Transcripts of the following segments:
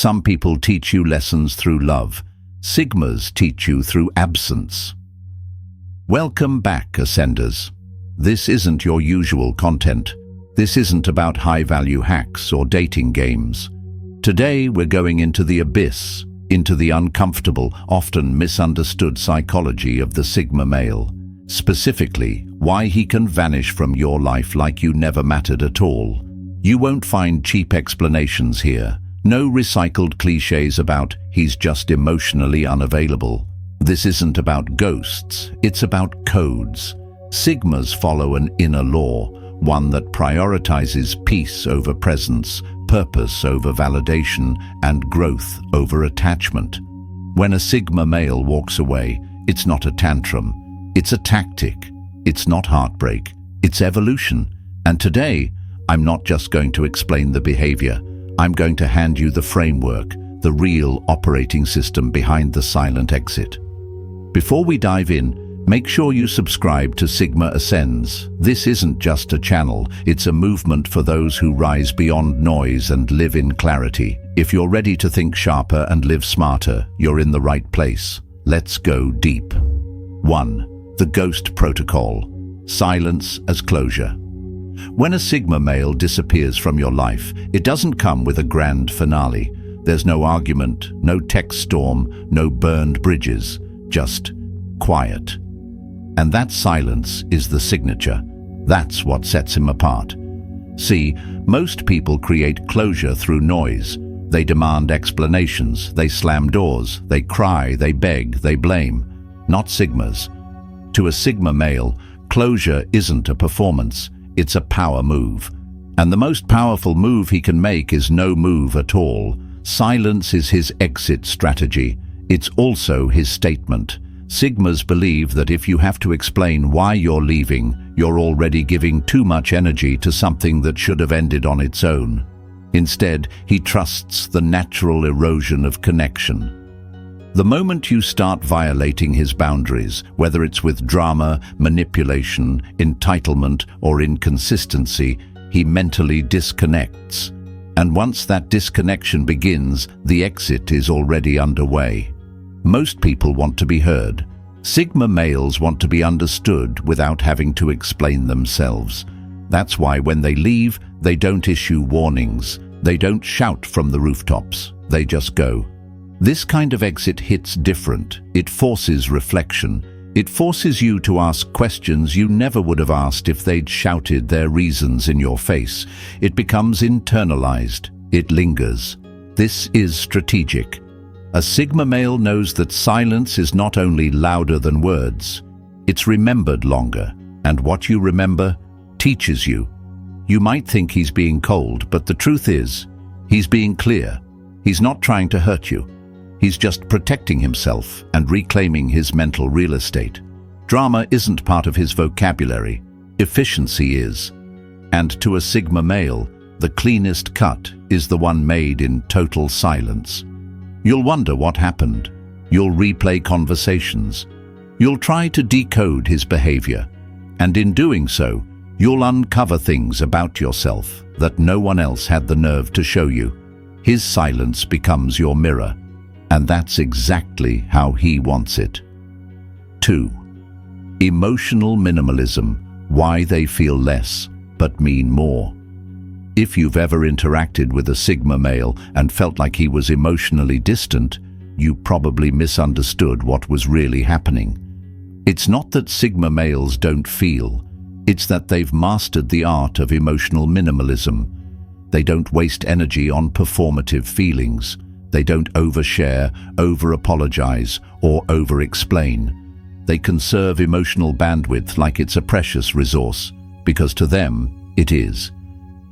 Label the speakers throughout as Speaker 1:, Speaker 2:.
Speaker 1: Some people teach you lessons through love. Sigmas teach you through absence. Welcome back, Ascenders. This isn't your usual content. This isn't about high-value hacks or dating games. Today we're going into the abyss, into the uncomfortable, often misunderstood psychology of the Sigma male. Specifically, why he can vanish from your life like you never mattered at all. You won't find cheap explanations here. No recycled clichés about he's just emotionally unavailable. This isn't about ghosts, it's about codes. Sigmas follow an inner law, one that prioritizes peace over presence, purpose over validation, and growth over attachment. When a Sigma male walks away, it's not a tantrum, it's a tactic. It's not heartbreak, it's evolution. And today, I'm not just going to explain the behavior. I'm going to hand you the framework, the real operating system behind the silent exit. Before we dive in, make sure you subscribe to Sigma Ascends. This isn't just a channel, it's a movement for those who rise beyond noise and live in clarity. If you're ready to think sharper and live smarter, you're in the right place. Let's go deep. 1. The Ghost Protocol. Silence as closure. When a Sigma male disappears from your life, it doesn't come with a grand finale. There's no argument, no text storm, no burned bridges, just quiet. And that silence is the signature. That's what sets him apart. See, most people create closure through noise. They demand explanations, they slam doors, they cry, they beg, they blame. Not Sigmas. To a Sigma male, closure isn't a performance, it's a power move. And the most powerful move he can make is no move at all. Silence is his exit strategy. It's also his statement. Sigmas believe that if you have to explain why you're leaving, you're already giving too much energy to something that should have ended on its own. Instead, he trusts the natural erosion of connection. The moment you start violating his boundaries, whether it's with drama, manipulation, entitlement, or inconsistency, he mentally disconnects. And once that disconnection begins, the exit is already underway. Most people want to be heard. Sigma males want to be understood without having to explain themselves. That's why when they leave, they don't issue warnings. They don't shout from the rooftops. They just go. This kind of exit hits different. It forces reflection. It forces you to ask questions you never would have asked if they'd shouted their reasons in your face. It becomes internalized. It lingers. This is strategic. A Sigma male knows that silence is not only louder than words, it's remembered longer, and what you remember teaches you. You might think he's being cold, but the truth is, he's being clear. He's not trying to hurt you. He's just protecting himself and reclaiming his mental real estate. Drama isn't part of his vocabulary. Efficiency is. And to a Sigma male, the cleanest cut is the one made in total silence. You'll wonder what happened. You'll replay conversations. You'll try to decode his behavior. And in doing so, you'll uncover things about yourself that no one else had the nerve to show you. His silence becomes your mirror. And that's exactly how he wants it. 2. Emotional minimalism. Why they feel less, but mean more. If you've ever interacted with a Sigma male and felt like he was emotionally distant, you probably misunderstood what was really happening. It's not that Sigma males don't feel, it's that they've mastered the art of emotional minimalism. They don't waste energy on performative feelings. They don't overshare, over-apologize, or over-explain. They conserve emotional bandwidth like it's a precious resource, because to them, it is.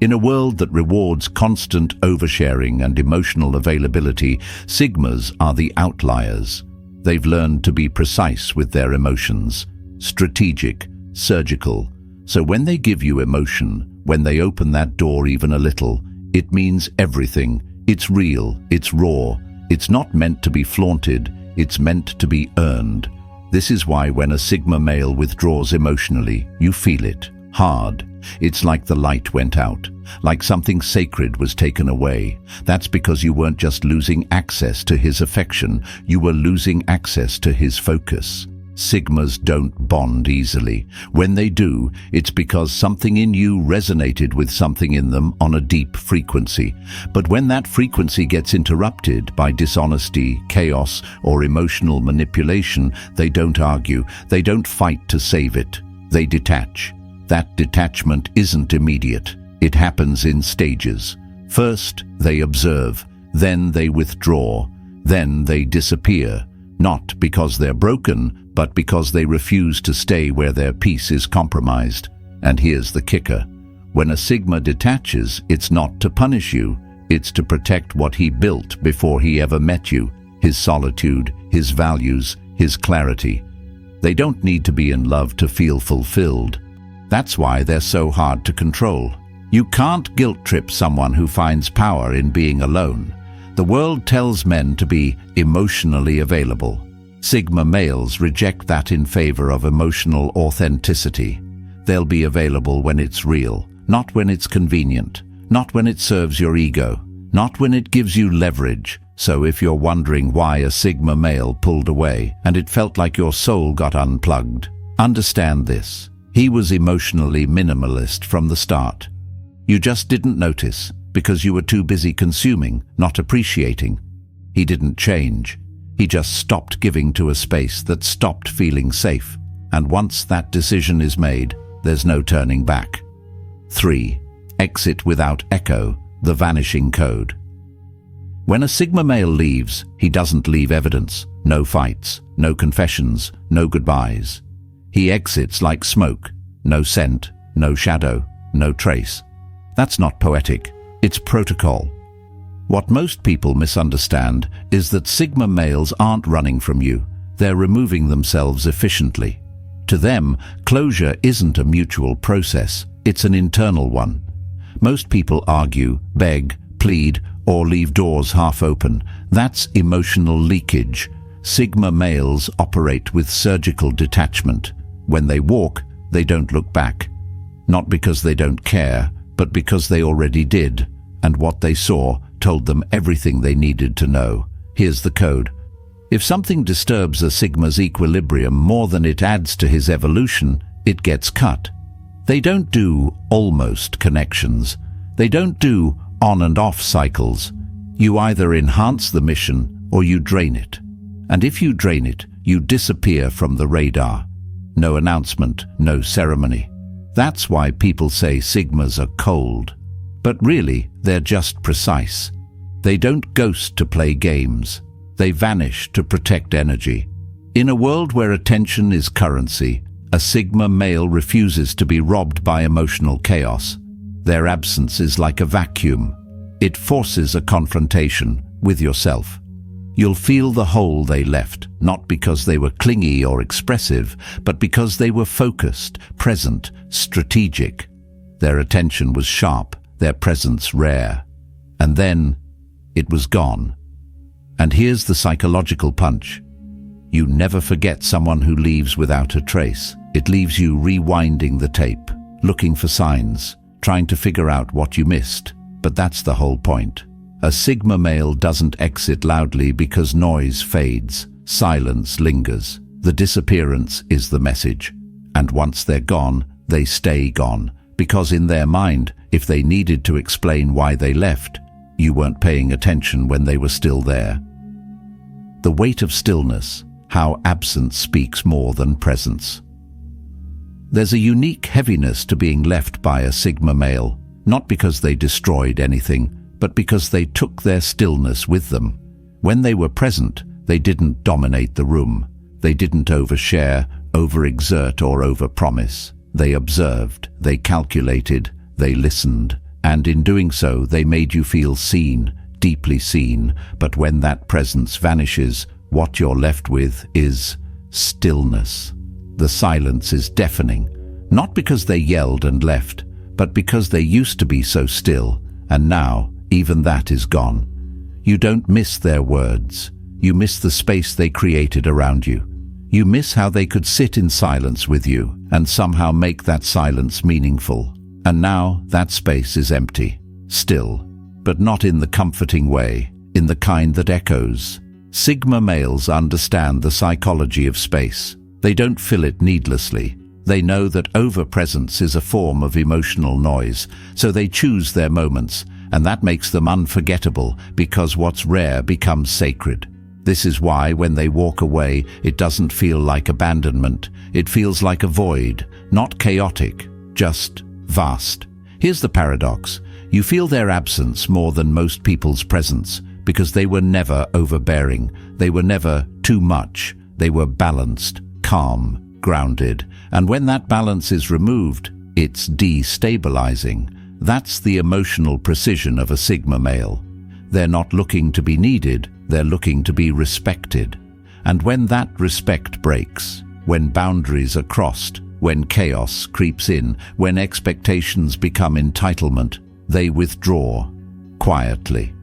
Speaker 1: In a world that rewards constant oversharing and emotional availability, Sigmas are the outliers. They've learned to be precise with their emotions, strategic, surgical. So when they give you emotion, when they open that door even a little, it means everything. It's real, it's raw, it's not meant to be flaunted, it's meant to be earned. This is why when a Sigma male withdraws emotionally, you feel it, hard. It's like the light went out, like something sacred was taken away. That's because you weren't just losing access to his affection, you were losing access to his focus. Sigmas don't bond easily. When they do, it's because something in you resonated with something in them on a deep frequency. But when that frequency gets interrupted by dishonesty, chaos, or emotional manipulation, they don't argue, they don't fight to save it. They detach. That detachment isn't immediate. It happens in stages. First, they observe, then they withdraw, then they disappear. Not because they're broken, but because they refuse to stay where their peace is compromised. And here's the kicker. When a Sigma detaches, it's not to punish you, it's to protect what he built before he ever met you, his solitude, his values, his clarity. They don't need to be in love to feel fulfilled. That's why they're so hard to control. You can't guilt-trip someone who finds power in being alone. The world tells men to be emotionally available. Sigma males reject that in favor of emotional authenticity. They'll be available when it's real, not when it's convenient, not when it serves your ego, not when it gives you leverage. So if you're wondering why a Sigma male pulled away and it felt like your soul got unplugged, understand this. He was emotionally minimalist from the start. You just didn't notice because you were too busy consuming, not appreciating. He didn't change. He just stopped giving to a space that stopped feeling safe. And once that decision is made, there's no turning back. 3. Exit without echo, the vanishing code. When a Sigma male leaves, he doesn't leave evidence. No fights, no confessions, no goodbyes. He exits like smoke. No scent, no shadow, no trace. That's not poetic. It's protocol. What most people misunderstand is that Sigma males aren't running from you. They're removing themselves efficiently. To them, closure isn't a mutual process. It's an internal one. Most people argue, beg, plead, or leave doors half open. That's emotional leakage. Sigma males operate with surgical detachment. When they walk, they don't look back. Not because they don't care, but because they already did. And what they saw told them everything they needed to know. Here's the code. If something disturbs a Sigma's equilibrium more than it adds to his evolution, it gets cut. They don't do almost connections. They don't do on and off cycles. You either enhance the mission or you drain it. And if you drain it, you disappear from the radar. No announcement, no ceremony. That's why people say Sigmas are cold. But really, they're just precise. They don't ghost to play games. They vanish to protect energy. In a world where attention is currency, a Sigma male refuses to be robbed by emotional chaos. Their absence is like a vacuum. It forces a confrontation with yourself. You'll feel the hole they left, not because they were clingy or expressive, but because they were focused, present, strategic. Their attention was sharp, their presence rare. And then, it was gone. And here's the psychological punch. You never forget someone who leaves without a trace. It leaves you rewinding the tape, looking for signs, trying to figure out what you missed. But that's the whole point. A Sigma male doesn't exit loudly because noise fades, silence lingers. The disappearance is the message. And once they're gone, they stay gone. Because in their mind, if they needed to explain why they left, you weren't paying attention when they were still there. The weight of stillness, how absence speaks more than presence. There's a unique heaviness to being left by a Sigma male, not because they destroyed anything, but because they took their stillness with them. When they were present, they didn't dominate the room. They didn't overshare, overexert, or overpromise. They observed, they calculated, they listened, and in doing so, they made you feel seen, deeply seen. But when that presence vanishes, what you're left with is stillness. The silence is deafening, not because they yelled and left, but because they used to be so still, and now, even that is gone. You don't miss their words. You miss the space they created around you. You miss how they could sit in silence with you and somehow make that silence meaningful. And now that space is empty. Still, but not in the comforting way, in the kind that echoes. Sigma males understand the psychology of space. They don't fill it needlessly. They know that overpresence is a form of emotional noise, so they choose their moments, and that makes them unforgettable because what's rare becomes sacred. This is why when they walk away, it doesn't feel like abandonment. It feels like a void, not chaotic, just vast. Here's the paradox. You feel their absence more than most people's presence because they were never overbearing. They were never too much. They were balanced, calm, grounded. And when that balance is removed, it's destabilizing. That's the emotional precision of a Sigma male. They're not looking to be needed, they're looking to be respected. And when that respect breaks, when boundaries are crossed, when chaos creeps in, when expectations become entitlement, they withdraw, quietly,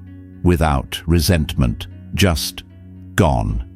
Speaker 1: without resentment, just gone.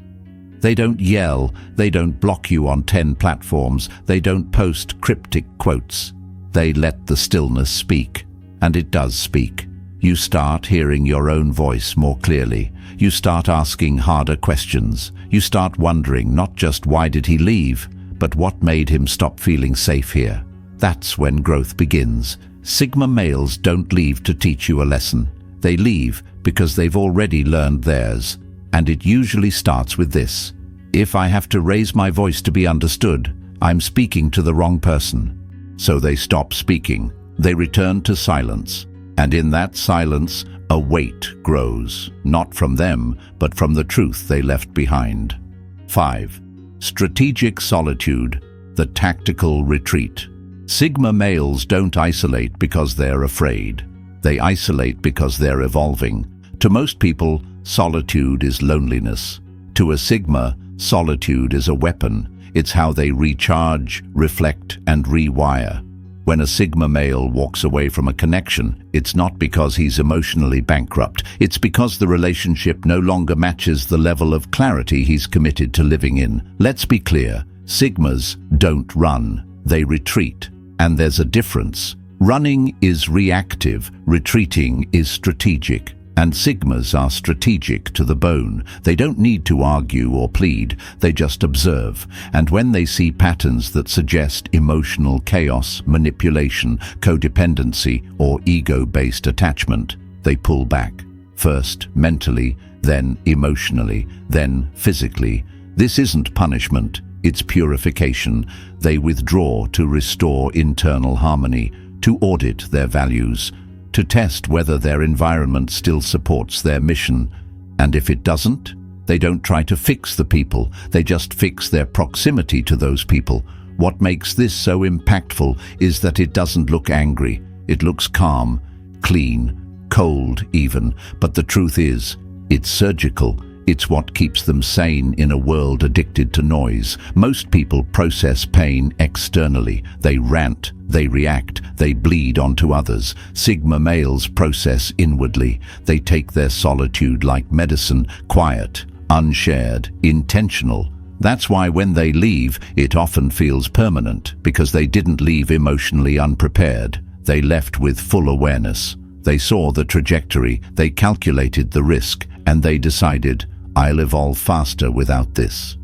Speaker 1: They don't yell, they don't block you on 10 platforms, they don't post cryptic quotes. They let the stillness speak, and it does speak. You start hearing your own voice more clearly. You start asking harder questions. You start wondering not just why did he leave, but what made him stop feeling safe here. That's when growth begins. Sigma males don't leave to teach you a lesson. They leave because they've already learned theirs. And it usually starts with this: if I have to raise my voice to be understood, I'm speaking to the wrong person. So they stop speaking. They return to silence. And in that silence, a weight grows, not from them, but from the truth they left behind. 5. Strategic solitude, the tactical retreat. Sigma males don't isolate because they're afraid. They isolate because they're evolving. To most people, solitude is loneliness. To a Sigma, solitude is a weapon. It's how they recharge, reflect, and rewire. When a Sigma male walks away from a connection, it's not because he's emotionally bankrupt. It's because the relationship no longer matches the level of clarity he's committed to living in. Let's be clear, Sigmas don't run, they retreat. And there's a difference. Running is reactive, retreating is strategic. And Sigmas are strategic to the bone. They don't need to argue or plead, they just observe. And when they see patterns that suggest emotional chaos, manipulation, codependency, or ego-based attachment, they pull back. First mentally, then emotionally, then physically. This isn't punishment, it's purification. They withdraw to restore internal harmony, to audit their values, to test whether their environment still supports their mission. And if it doesn't, they don't try to fix the people, they just fix their proximity to those people. What makes this so impactful is that it doesn't look angry. It looks calm, clean, cold even. But the truth is, it's surgical. It's what keeps them sane in a world addicted to noise. Most people process pain externally. They rant, they react, they bleed onto others. Sigma males process inwardly. They take their solitude like medicine, quiet, unshared, intentional. That's why when they leave, it often feels permanent, because they didn't leave emotionally unprepared. They left with full awareness. They saw the trajectory, they calculated the risk, and they decided, I'll evolve faster without this.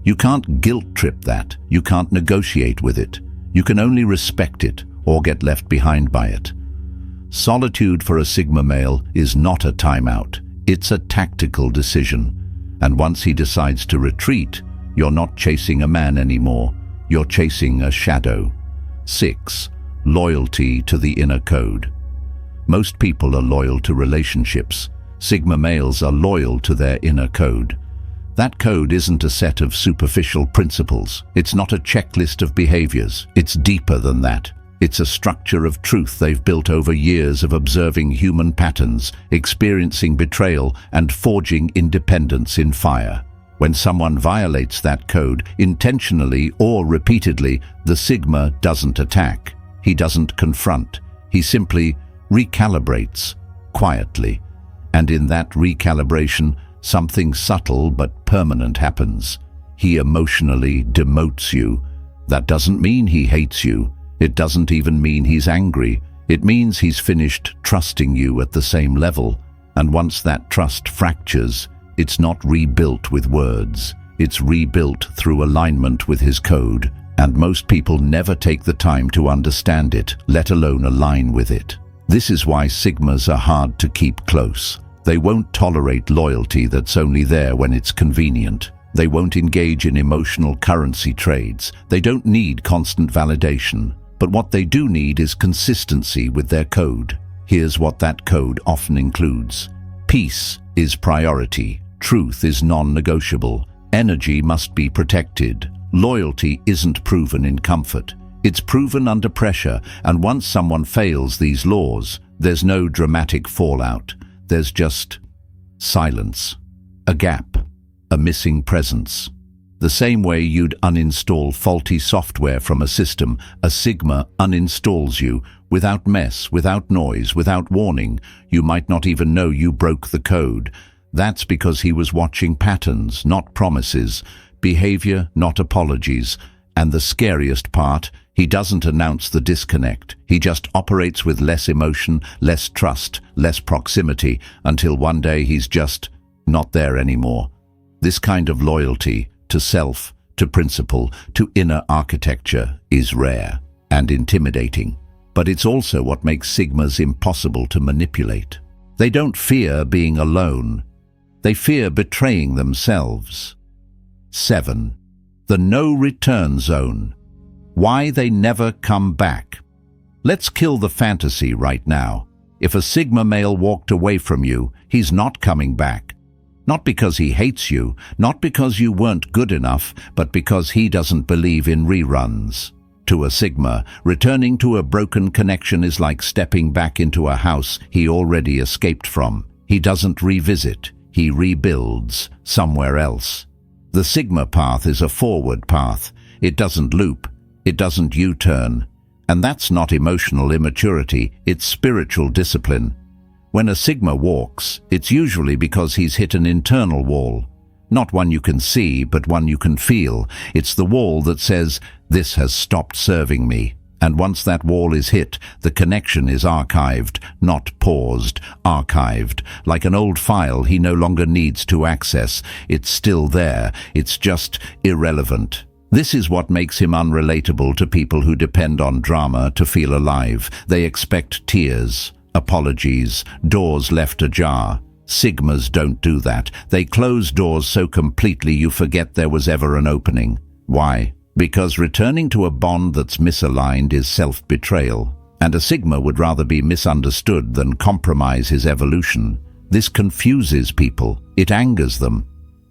Speaker 1: You can't guilt-trip that. You can't negotiate with it. You can only respect it or get left behind by it. Solitude for a Sigma male is not a timeout. It's a tactical decision. And once he decides to retreat, you're not chasing a man anymore. You're chasing a shadow. 6. Loyalty to the inner code. Most people are loyal to relationships. Sigma males are loyal to their inner code. That code isn't a set of superficial principles. It's not a checklist of behaviors. It's deeper than that. It's a structure of truth they've built over years of observing human patterns, experiencing betrayal, and forging independence in fire. When someone violates that code, intentionally or repeatedly, the Sigma doesn't attack. He doesn't confront. He simply recalibrates, quietly. And in that recalibration, something subtle but permanent happens. He emotionally demotes you. That doesn't mean he hates you. It doesn't even mean he's angry. It means he's finished trusting you at the same level. And once that trust fractures, it's not rebuilt with words. It's rebuilt through alignment with his code. And most people never take the time to understand it, let alone align with it. This is why Sigmas are hard to keep close. They won't tolerate loyalty that's only there when it's convenient. They won't engage in emotional currency trades. They don't need constant validation. But what they do need is consistency with their code. Here's what that code often includes. Peace is priority. Truth is non-negotiable. Energy must be protected. Loyalty isn't proven in comfort. It's proven under pressure, and once someone fails these laws, there's no dramatic fallout. There's just silence, a gap, a missing presence. The same way you'd uninstall faulty software from a system, a Sigma uninstalls you without mess, without noise, without warning. You might not even know you broke the code. That's because he was watching patterns, not promises, behavior, not apologies. And the scariest part, he doesn't announce the disconnect. He just operates with less emotion, less trust, less proximity, until one day he's just not there anymore. This kind of loyalty to self, to principle, to inner architecture is rare and intimidating. But it's also what makes Sigmas impossible to manipulate. They don't fear being alone. They fear betraying themselves. 7. The no-return zone. Why they never come back. Let's kill the fantasy right now. If a Sigma male walked away from you, he's not coming back. Not because he hates you, not because you weren't good enough, but because he doesn't believe in reruns. To a Sigma, returning to a broken connection is like stepping back into a house he already escaped from. He doesn't revisit, he rebuilds somewhere else. The Sigma path is a forward path. It doesn't loop, it doesn't U-turn. And that's not emotional immaturity, it's spiritual discipline. When a Sigma walks, it's usually because he's hit an internal wall. Not one you can see, but one you can feel. It's the wall that says, "This has stopped serving me." And once that wall is hit, the connection is archived, not paused, archived. Like an old file he no longer needs to access. It's still there, it's just irrelevant. This is what makes him unrelatable to people who depend on drama to feel alive. They expect tears, apologies, doors left ajar. Sigmas don't do that. They close doors so completely you forget there was ever an opening. Why? Because returning to a bond that's misaligned is self-betrayal. And a Sigma would rather be misunderstood than compromise his evolution. This confuses people. It angers them.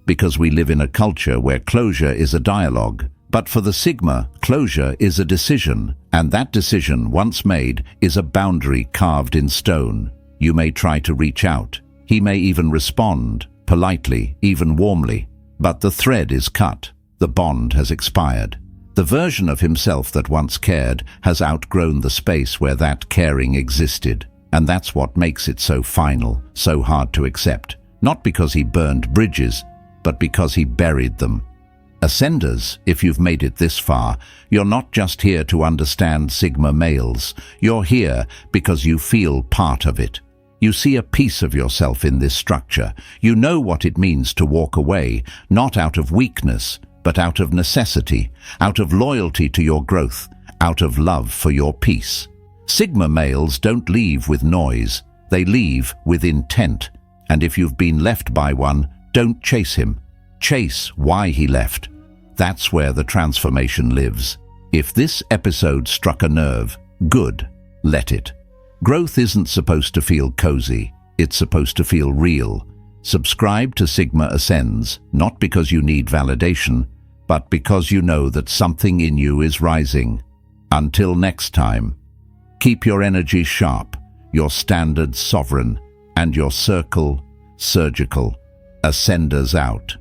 Speaker 1: Because we live in a culture where closure is a dialogue. But for the Sigma, closure is a decision. And that decision, once made, is a boundary carved in stone. You may try to reach out. He may even respond, politely, even warmly. But the thread is cut. The bond has expired. The version of himself that once cared has outgrown the space where that caring existed. And that's what makes it so final, so hard to accept. Not because he burned bridges, but because he buried them. Ascenders, if you've made it this far, you're not just here to understand Sigma males. You're here because you feel part of it. You see a piece of yourself in this structure. You know what it means to walk away, not out of weakness, but out of necessity, out of loyalty to your growth, out of love for your peace. Sigma males don't leave with noise. They leave with intent. And if you've been left by one, don't chase him. Chase why he left. That's where the transformation lives. If this episode struck a nerve, good, let it. Growth isn't supposed to feel cozy. It's supposed to feel real. Subscribe to Sigma Ascends, not because you need validation, but because you know that something in you is rising. Until next time, keep your energy sharp, your standards sovereign, and your circle surgical. Ascenders out.